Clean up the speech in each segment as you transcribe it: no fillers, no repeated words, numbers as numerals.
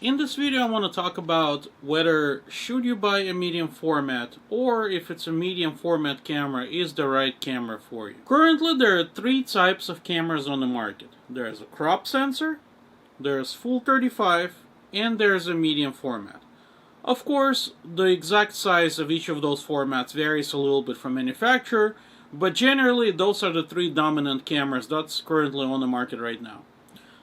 In this video I want to talk about whether should you buy a medium format or if it's a medium format camera is the right camera for you. Currently there are three types of cameras on the market. There's a crop sensor, there's full 35, and there's a medium format. Of course, the exact size of each of those formats varies a little bit from manufacturer, but generally those are the three dominant cameras that's currently on the market right now.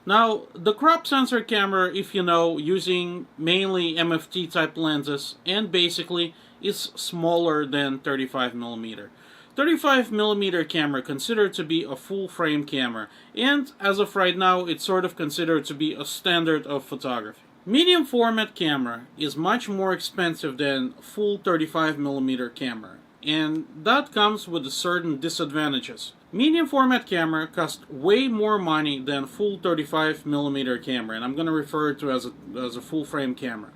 Now, the crop sensor camera, if you know, using mainly MFT type lenses and basically is smaller than 35mm. 35mm camera considered to be a full frame camera, and as of right now it's sort of considered to be a standard of photography. Medium format camera is much more expensive than full 35mm camera, and that comes with certain disadvantages. Medium format camera costs way more money than full 35mm camera, and I'm going to refer to it as a full frame camera.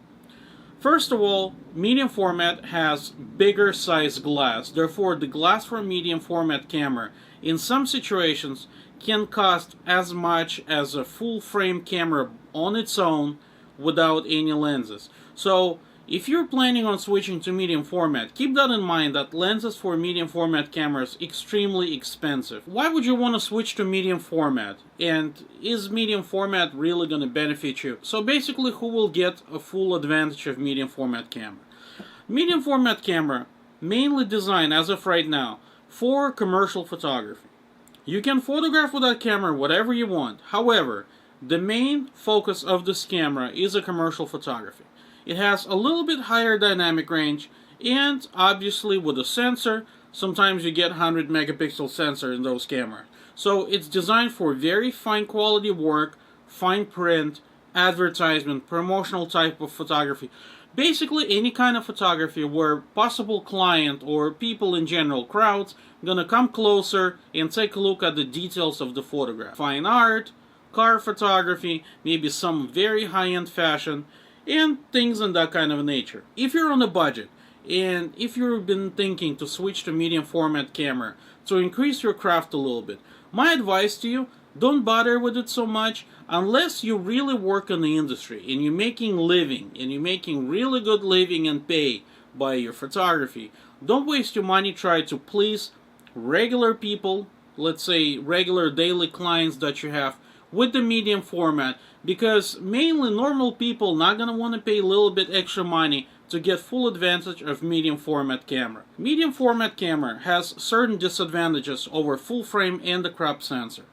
First of all, medium format has bigger size glass, therefore the glass for a medium format camera in some situations can cost as much as a full frame camera on its own without any lenses. So if you're planning on switching to medium format, keep that in mind that lenses for medium format cameras are extremely expensive. Why would you want to switch to medium format? And is medium format really going to benefit you? So basically, who will get a full advantage of medium format camera? Medium format camera mainly designed as of right now for commercial photography. You can photograph with that camera whatever you want. However, the main focus of this camera is a commercial photography. It has a little bit higher dynamic range, and obviously with a sensor, sometimes you get 100 megapixel sensor in those cameras. So it's designed for very fine quality work, fine print, advertisement, promotional type of photography. Basically any kind of photography where possible client or people in general, crowds, gonna come closer and take a look at the details of the photograph. Fine art, car photography, maybe some very high-end fashion, and things in that kind of nature. If you're on a budget, and if you've been thinking to switch to medium format camera to increase your craft a little bit, my advice to you, don't bother with it so much unless you really work in the industry and you're making living, and you're making really good living and pay by your photography. Don't waste your money trying to please regular people, let's say regular daily clients that you have, with the medium format, because mainly normal people not gonna want to pay a little bit extra money to get full advantage of medium format camera. Medium format camera has certain disadvantages over full frame and the crop sensor.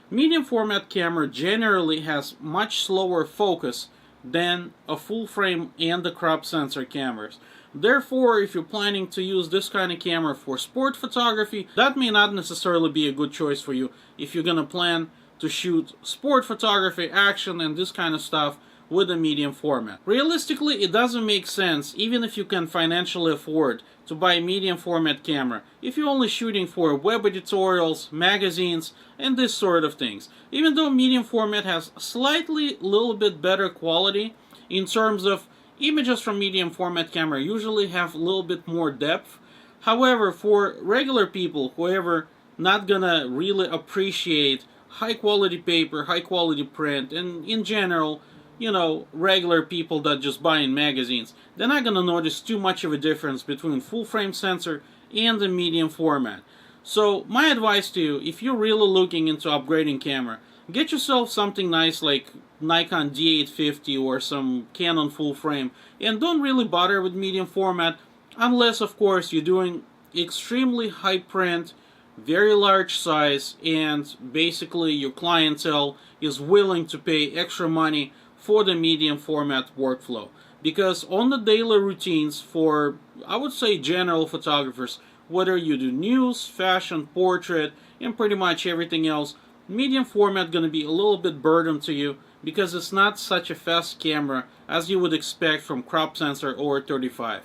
Medium format camera generally has much slower focus than a full frame and the crop sensor cameras. Therefore, if you're planning to use this kind of camera for sport photography, that may not necessarily be a good choice for you if you're gonna plan to shoot sport photography, action, and this kind of stuff with a medium format. Realistically, it doesn't make sense, even if you can financially afford to buy a medium format camera, if you're only shooting for web editorials, magazines, and this sort of things. Even though medium format has slightly little bit better quality in terms of images from medium format camera usually have a little bit more depth. However, for regular people, whoever not gonna really appreciate high quality paper, high quality print, and in general, you know, regular people that just buy in magazines, they're not gonna notice too much of a difference between full frame sensor and the medium format. So my advice to you, if you're really looking into upgrading camera, get yourself something nice like Nikon D850 or some Canon full frame, and don't really bother with medium format unless of course you're doing extremely high print, very large size, and basically your clientele is willing to pay extra money for the medium format workflow. Because on the daily routines for, I would say, general photographers, whether you do news, fashion, portrait, and pretty much everything else, medium format gonna be a little bit burden to you because it's not such a fast camera as you would expect from crop sensor or 35.